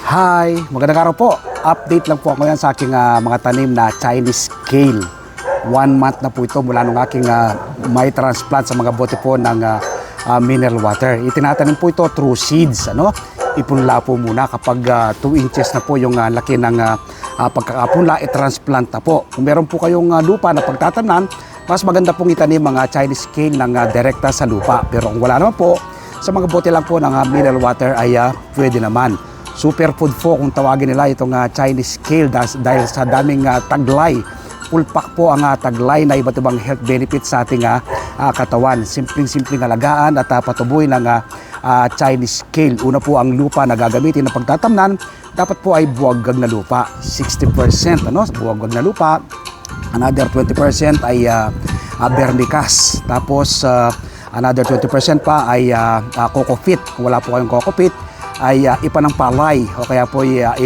Hi! Magandang araw po. Update lang po ako yan sa aking mga tanim na Chinese kale. 1 month na po ito mula nung aking may transplant sa mga bote po ng mineral water. Itinatanim po ito through seeds. Ipunla po muna kapag 2 inches na po yung laki ng pagkakapunla, i-transplant na po. Kung meron po kayong lupa na pagtatamnan, mas maganda pong itanim mga Chinese kale ng direkta sa lupa. Pero kung wala naman po, sa mga bote lang po ng mineral water ay pwede naman. Superfood po kung tawagin nila itong Chinese kale dahil sa daming taglay. Pulpak po ang taglay na iba't ibang health benefits sa ating katawan. Simpleng-simpleng alagaan at patubuhin ng Chinese kale. Una po ang lupa na gagamitin na pagtatamnan, dapat po ay buwagag na lupa. 60% buwagag na lupa. Another 20% ay vermicast. Tapos another 20% pa ay coco peat. Kung wala po kayong coco peat, ay ipa ng palay o kaya po yan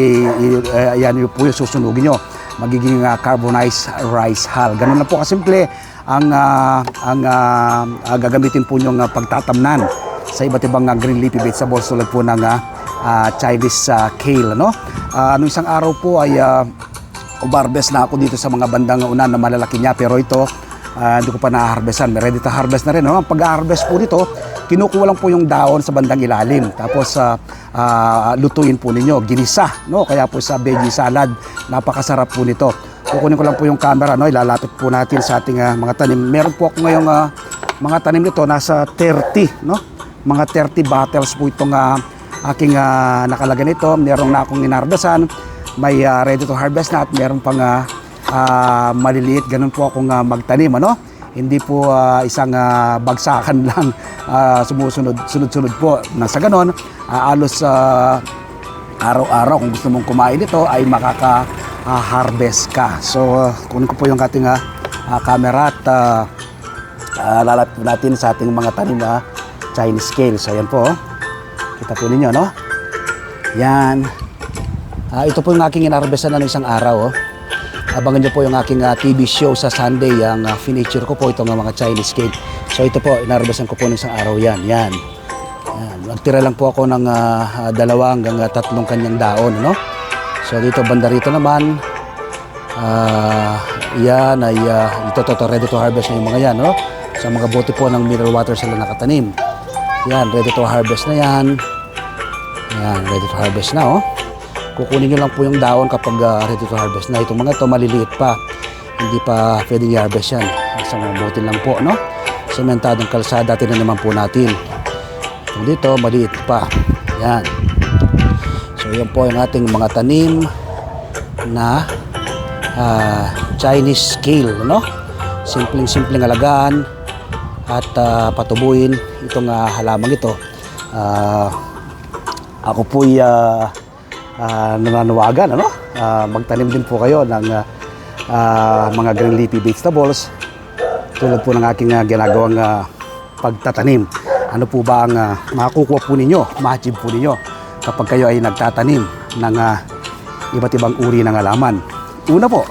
po yung susunugin nyo. Magiging carbonized rice hull. Ganun lang po kasimple ang gagamitin po nyong pagtatamnan sa iba't ibang green leafy vegetables tulad po ng Chinese kale. Nung isang araw po ay harvest na ako dito sa mga bandang unan na malalaki niya, pero ito hindi ko pa na-harvestan. May ready to harvest na rin. Ang pag-harvest po dito, kinukuha lang po yung daon sa bandang ilalim. Tapos lutuin po ninyo, ginisa. Kaya po sa veggie salad, napakasarap po nito. Kukunin ko lang po yung camera, ilalapit po natin sa ating mga tanim. Meron po ako ngayong mga tanim nito, nasa 30. Mga 30 bottles po itong aking nakalagay nito. Meron na akong inarbesan. May ready to harvest na at meron pang maliliit. Ganun po akong magtanim. Hindi po isang bagsakan lang sunod-sunod po. Nasa ganon, alos araw-araw kung gusto mong kumain ito ay makaka-harvest ka. So kunin ko po yung ating camera at lalapit po natin sa ating mga tanim na Chinese kale. So ayan po, kita po ninyo, yan. Ito po yung aking inarbesan na isang araw. Abangan nyo po yung aking TV show sa Sunday, ang finiture ko po itong mga Chinese kale. So ito po, inarbesan ko po ng isang araw yan. Magtira lang po ako ng 2 hanggang 3 kanyang daon. So dito, banda rito naman, yan ay ito ready to harvest na yung mga yan. Sa mga bote po ng mineral water sila nakatanim. Yan, ready to harvest na yan. Yan, ready to harvest na. Kukunin nyo lang po yung daon kapag ready to harvest na. Itong mga ito maliliit pa, hindi pa pwedeng i-harvest yan. Sa mga bote lang po, sementadong kalsada, tinanaman po natin. Itong dito, maliit pa. Yan. So yan po yung ating mga tanim na Chinese kale, simpleng alagaan at patubuin itong halamang ito. Ako po'y nananawagan, magtanim din po kayo ng mga green leafy vegetables tulad po ng aking ginagawang pagtatanim. Ano po ba ang makukuha po ninyo, ma-achieve po ninyo kapag kayo ay nagtatanim ng iba't ibang uri ng halaman? Una po,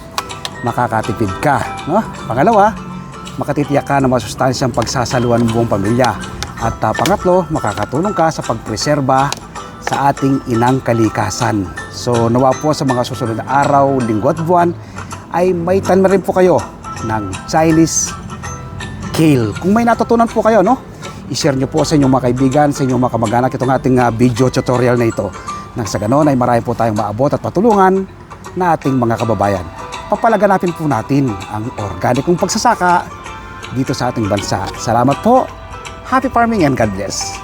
makakatipid ka. Pangalawa, makatitiyak ka na masustansyang pagsasaluhan ng buong pamilya. At pangatlo, makakatulong ka sa pagpreserba sa ating inang kalikasan. So nawa po sa mga susunod na araw, linggo at buwan ay may tanim rin po kayo ng Chinese kale. Kung may natutunan po kayo, i-share nyo po sa inyong mga kaibigan, sa inyong mga kamag-anak itong ating video tutorial na ito. Nang sa ganon ay marami po tayong maabot at patulungan na ating mga kababayan. Papalaganapin po natin ang organikong pagsasaka dito sa ating bansa. Salamat po. Happy farming and God bless.